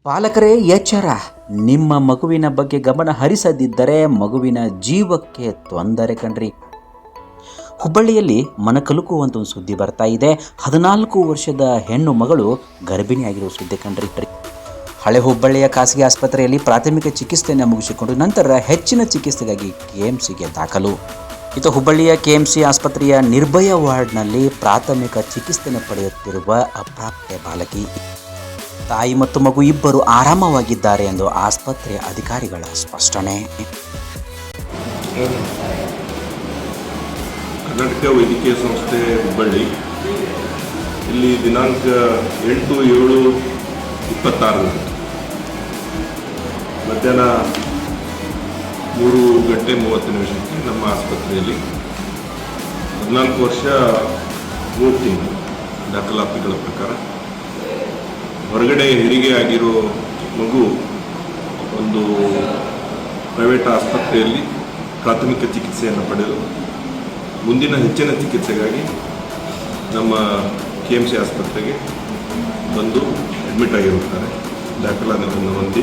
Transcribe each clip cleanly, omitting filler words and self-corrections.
ಪಾಲಕರೇ ಎಚ್ಚರ, ನಿಮ್ಮ ಮಗುವಿನ ಬಗ್ಗೆ ಗಮನ ಹರಿಸದಿದ್ದರೆ ಮಗುವಿನ ಜೀವಕ್ಕೆ ತೊಂದರೆ ಕಣ್ರಿ. ಹುಬ್ಬಳ್ಳಿಯಲ್ಲಿ ಮನಕಲುಕುವಂತ ಒಂದು ಸುದ್ದಿ ಬರ್ತಾ ಇದೆ. 14 ವರ್ಷದ ಹೆಣ್ಣು ಮಗಳು ಗರ್ಭಿಣಿಯಾಗಿರುವ ಸುದ್ದಿ ಕಣ್ರಿ. ಹಳೆ ಹುಬ್ಬಳ್ಳಿಯ ಖಾಸಗಿ ಆಸ್ಪತ್ರೆಯಲ್ಲಿ ಪ್ರಾಥಮಿಕ ಚಿಕಿತ್ಸೆಯನ್ನು ಮುಗಿಸಿಕೊಂಡು ನಂತರ ಹೆಚ್ಚಿನ ಚಿಕಿತ್ಸೆಗಾಗಿ KMCಗೆ ದಾಖಲು. ಇದು ಹುಬ್ಬಳ್ಳಿಯ KMC ಆಸ್ಪತ್ರೆಯ ನಿರ್ಭಯ ವಾರ್ಡ್ನಲ್ಲಿ ಪ್ರಾಥಮಿಕ ಚಿಕಿತ್ಸೆಯನ್ನು ಪಡೆಯುತ್ತಿರುವ ಅಪ್ರಾಪ್ತ ಬಾಲಕಿ. ತಾಯಿ ಮತ್ತು ಮಗು ಇಬ್ಬರು ಆರಾಮವಾಗಿದ್ದಾರೆ ಎಂದು ಆಸ್ಪತ್ರೆಯ ಅಧಿಕಾರಿಗಳ ಸ್ಪಷ್ಟನೆ. ಕರ್ನಾಟಕ ವೈದ್ಯಕೀಯ ಸಂಸ್ಥೆ ಹುಬ್ಬಳ್ಳಿ ಇಲ್ಲಿ ದಿನಾಂಕ 8/7/26 ಮಧ್ಯಾಹ್ನ 3:30 ನಮ್ಮ ಆಸ್ಪತ್ರೆಯಲ್ಲಿ 14 ವರ್ಷ 3 ತಿಂಗಳು ದಾಖಲಾತಿಗಳ ಪ್ರಕಾರ ಹೊರಗಡೆ ಹೆರಿಗೆ ಆಗಿರೋ ಮಗು ಒಂದು ಪ್ರೈವೇಟ್ ಆಸ್ಪತ್ರೆಯಲ್ಲಿ ಪ್ರಾಥಮಿಕ ಚಿಕಿತ್ಸೆಯನ್ನು ಪಡೆದು ಮುಂದಿನ ಹೆಚ್ಚಿನ ಚಿಕಿತ್ಸೆಗಾಗಿ ನಮ್ಮ KMC ಆಸ್ಪತ್ರೆಗೆ ಬಂದು ಅಡ್ಮಿಟ್ ಆಗಿರುತ್ತಾರೆ. ದಾಖಲಾತಿಯನ್ನು ಹೊಂದಿ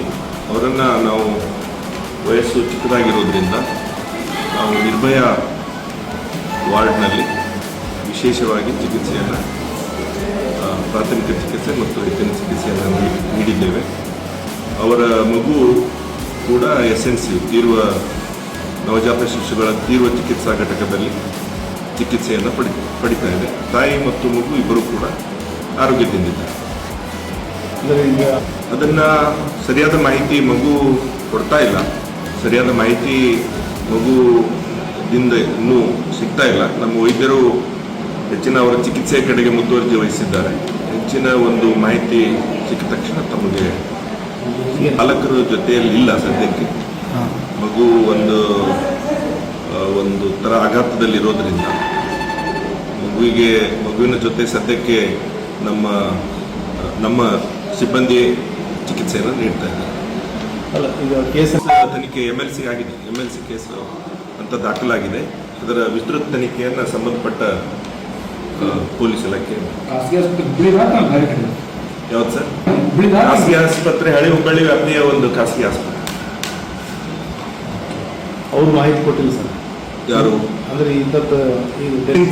ಅವರನ್ನು ನಾವು ವಯಸ್ಸು ಚಿಕ್ಕದಾಗಿರೋದ್ರಿಂದ ನಾವು ನಿರ್ಭಯ ವಾರ್ಡ್ನಲ್ಲಿ ವಿಶೇಷವಾಗಿ ಚಿಕಿತ್ಸೆಯನ್ನು ಪ್ರಾಥಮಿಕ ಚಿಕಿತ್ಸೆ ಮತ್ತು ಹೆಚ್ಚಿನ ಚಿಕಿತ್ಸೆಯನ್ನು ನೀಡಿದ್ದೇವೆ. ಅವರ ಮಗು ಕೂಡ SNC ತೀವ್ರ ನವಜಾತ ಶಿಶುಗಳ ತೀವ್ರ ಚಿಕಿತ್ಸಾ ಘಟಕದಲ್ಲಿ ಚಿಕಿತ್ಸೆಯನ್ನು ಪಡಿತಾ ಇದೆ. ತಾಯಿ ಮತ್ತು ಮಗು ಇಬ್ಬರು ಕೂಡ ಆರೋಗ್ಯದಿಂದಿದ್ದಾರೆ. ಅದನ್ನು ಸರಿಯಾದ ಮಾಹಿತಿ ಮಗು ಕೊಡ್ತಾ ಇಲ್ಲ. ಸರಿಯಾದ ಮಾಹಿತಿ ಮಗುದಿಂದ ಇನ್ನೂ ಸಿಗ್ತಾ ಇಲ್ಲ. ನಮ್ಮ ವೈದ್ಯರು ಹೆಚ್ಚಿನ ಅವರ ಚಿಕಿತ್ಸೆ ಕಡೆಗೆ ಮುತುವರ್ಜಿ ವಹಿಸಿದ್ದಾರೆ. ಹೆಚ್ಚಿನ ಒಂದು ಮಾಹಿತಿ ಸಿಕ್ಕ ತಕ್ಷಣ ತಮಗೆ ಪಾಲಕರ ಜೊತೆಯಲ್ಲಿ ಇಲ್ಲ. ಸದ್ಯಕ್ಕೆ ಮಗು ಒಂದು ಥರ ಆಘಾತದಲ್ಲಿರೋದ್ರಿಂದ ಮಗುವಿನ ಜೊತೆ ಸದ್ಯಕ್ಕೆ ನಮ್ಮ ಸಿಬ್ಬಂದಿ ಚಿಕಿತ್ಸೆಯನ್ನು ನೀಡ್ತಾ ಇದ್ದಾರೆ. ತನಿಖೆ MLC ಆಗಿದೆ. MLC ಕೇಸ್ ಅಂತ ದಾಖಲಾಗಿದೆ. ಅದರ ವಿಸ್ತೃತ ತನಿಖೆಯನ್ನು ಸಂಬಂಧಪಟ್ಟ ಪೊಲೀಸ್ ಇಲಾಖೆ. ಯಾವ್ದು ಸರ್? ಖಾಸಗಿ ಆಸ್ಪತ್ರೆ, ಹಳೆ ಹುಬ್ಬಳ್ಳಿ ವ್ಯಾಪ್ತಿಯ ಒಂದು ಖಾಸಗಿ ಆಸ್ಪತ್ರೆ. ಅವರು ಮಾಹಿತಿ ಕೊಟ್ಟಿಲ್ಲ ಸರ್. ಯಾರು? ಅಂದ್ರೆ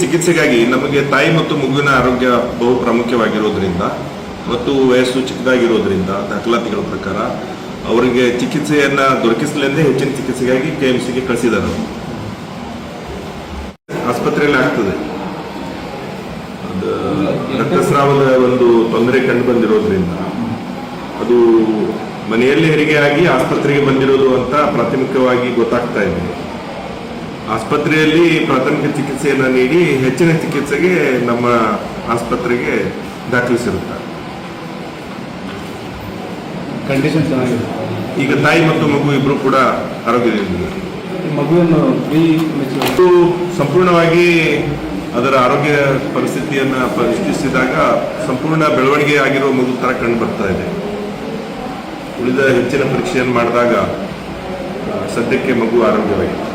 ಚಿಕಿತ್ಸೆಗಾಗಿ ನಮಗೆ ತಾಯಿ ಮತ್ತು ಮಗುವಿನ ಆರೋಗ್ಯ ಬಹು ಪ್ರಾಮುಖ್ಯವಾಗಿರೋದ್ರಿಂದ ಮತ್ತು ವಯಸ್ಸು ಚಿಕ್ಕದಾಗಿರೋದ್ರಿಂದ ದಾಖಲಾತಿಗಳ ಪ್ರಕಾರ ಅವರಿಗೆ ಚಿಕಿತ್ಸೆಯನ್ನ ದೊರಕಿಸಲೆಂದೇ ಹೆಚ್ಚಿನ ಚಿಕಿತ್ಸೆಗಾಗಿ KMCಗೆ ಕಳಿಸಿದ್ದಾರೆ. ಆಸ್ಪತ್ರೆಯಲ್ಲಿ ಆಗ್ತದೆ. ರಕ್ತಸ್ರಾವದ ಒಂದು ತೊಂದರೆ ಕಂಡು ಬಂದಿರೋದ್ರಿಂದ ಅದು ಮನೆಯಲ್ಲಿ ಹೆರಿಗೆ ಆಗಿ ಆಸ್ಪತ್ರೆಗೆ ಬಂದಿರೋದು ಅಂತ ಪ್ರಾಥಮಿಕವಾಗಿ ಗೊತ್ತಾಗ್ತಾ ಇದೆ. ಆಸ್ಪತ್ರೆಯಲ್ಲಿ ಪ್ರಾಥಮಿಕ ಚಿಕಿತ್ಸೆಯನ್ನು ನೀಡಿ ಹೆಚ್ಚಿನ ಚಿಕಿತ್ಸೆಗೆ ನಮ್ಮ ಆಸ್ಪತ್ರೆಗೆ ದಾಖಲಿಸಿರುತ್ತಾರೆ. ಕಂಡೀಷನ್ ಚೆನ್ನಾಗಿದೆ. ಈಗ ತಾಯಿ ಮತ್ತು ಮಗು ಇಬ್ಬರು ಕೂಡ ಆರೋಗ್ಯದಿಂದಿದ್ದಾರೆ. ಮಗುವನ್ನು ಸಂಪೂರ್ಣವಾಗಿ ಅದರ ಆರೋಗ್ಯ ಪರಿಸ್ಥಿತಿಯನ್ನು ಪರಿಶೀಲಿಸಿದಾಗ ಸಂಪೂರ್ಣ ಬೆಳವಣಿಗೆ ಆಗಿರುವ ಮಗು ಥರ ಕಂಡು ಬರ್ತಾ ಇದೆ. ಉಳಿದ ಹೆಚ್ಚಿನ ಪರೀಕ್ಷೆಯನ್ನು ಮಾಡಿದಾಗ ಸದ್ಯಕ್ಕೆ ಮಗು ಆರೋಗ್ಯವಾಗಿದೆ.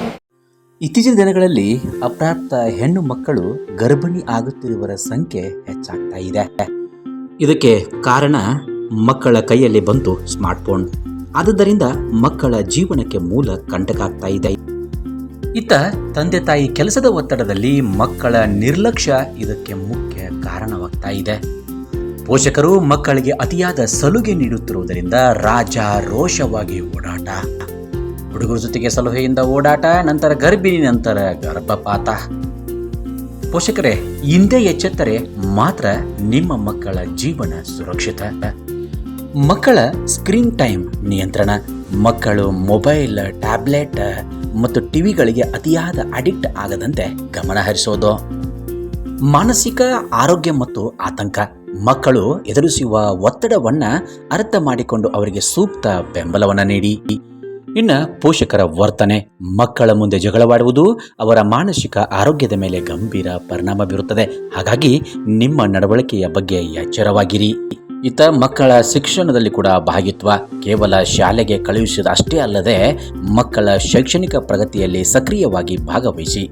ಇತ್ತೀಚಿನ ದಿನಗಳಲ್ಲಿ ಅಪ್ರಾಪ್ತ ಹೆಣ್ಣು ಮಕ್ಕಳು ಗರ್ಭಿಣಿ ಆಗುತ್ತಿರುವವರ ಸಂಖ್ಯೆ ಹೆಚ್ಚಾಗ್ತಾ ಇದೆ. ಇದಕ್ಕೆ ಕಾರಣ ಮಕ್ಕಳ ಕೈಯಲ್ಲಿ ಬಂತು ಸ್ಮಾರ್ಟ್ಫೋನ್. ಆದುದರಿಂದ ಮಕ್ಕಳ ಜೀವನಕ್ಕೆ ಮೂಲ ಕಂಟಕಾಗ್ತಾ ಇದೆ. ಇತ್ತ ತಂದೆ ತಾಯಿ ಕೆಲಸದ ಒತ್ತಡದಲ್ಲಿ ಮಕ್ಕಳ ನಿರ್ಲಕ್ಷ್ಯ ಇದಕ್ಕೆ ಮುಖ್ಯ ಕಾರಣವಾಗ್ತಾ ಇದೆ. ಪೋಷಕರು ಮಕ್ಕಳಿಗೆ ಅತಿಯಾದ ಸಲುಗೆ ನೀಡುತ್ತಿರುವುದರಿಂದ ರಾಜಾರೋಷವಾಗಿ ಓಡಾಟ, ಹುಡುಗರ ಜೊತೆಗೆ ಸಲಹೆಯಿಂದ ಓಡಾಟ, ನಂತರ ಗರ್ಭಿಣಿ, ನಂತರ ಗರ್ಭಪಾತ. ಪೋಷಕರೇ, ಹಿಂದೆ ಎಚ್ಚೆತ್ತರೆ ಮಾತ್ರ ನಿಮ್ಮ ಮಕ್ಕಳ ಜೀವನ ಸುರಕ್ಷಿತ. ಮಕ್ಕಳ ಸ್ಕ್ರೀನ್ ಟೈಮ್ ನಿಯಂತ್ರಣ, ಮಕ್ಕಳು ಮೊಬೈಲ್, ಟ್ಯಾಬ್ಲೆಟ್ ಮತ್ತು ಟಿವಿಗಳಿಗೆ ಅತಿಯಾದ ಅಡಿಕ್ಟ್ ಆಗದಂತೆ ಗಮನ ಹರಿಸೋದು. ಮಾನಸಿಕ ಆರೋಗ್ಯ ಮತ್ತು ಆತಂಕ, ಮಕ್ಕಳು ಎದುರಿಸುವ ಒತ್ತಡವನ್ನು ಅರ್ಥ ಮಾಡಿಕೊಂಡು ಅವರಿಗೆ ಸೂಕ್ತ ಬೆಂಬಲವನ್ನು ನೀಡಿ. ಇನ್ನು ಪೋಷಕರ ವರ್ತನೆ, ಮಕ್ಕಳ ಮುಂದೆ ಜಗಳವಾಡುವುದು ಅವರ ಮಾನಸಿಕ ಆರೋಗ್ಯದ ಮೇಲೆ ಗಂಭೀರ ಪರಿಣಾಮ ಬೀರುತ್ತದೆ. ಹಾಗಾಗಿ ನಿಮ್ಮ ನಡವಳಿಕೆಯ ಬಗ್ಗೆ ಎಚ್ಚರವಾಗಿರಿ. ಇತ್ತ ಮಕ್ಕಳ ಶಿಕ್ಷಣದಲ್ಲಿ ಕೂಡ ಭಾಗಿತ್ವ, ಕೇವಲ ಶಾಲೆಗೆ ಕಳುಹಿಸುವುದು ಅಷ್ಟೇ ಅಲ್ಲದೆ ಮಕ್ಕಳ ಶೈಕ್ಷಣಿಕ ಪ್ರಗತಿಯಲ್ಲಿ ಸಕ್ರಿಯವಾಗಿ ಭಾಗವಹಿಸಿ.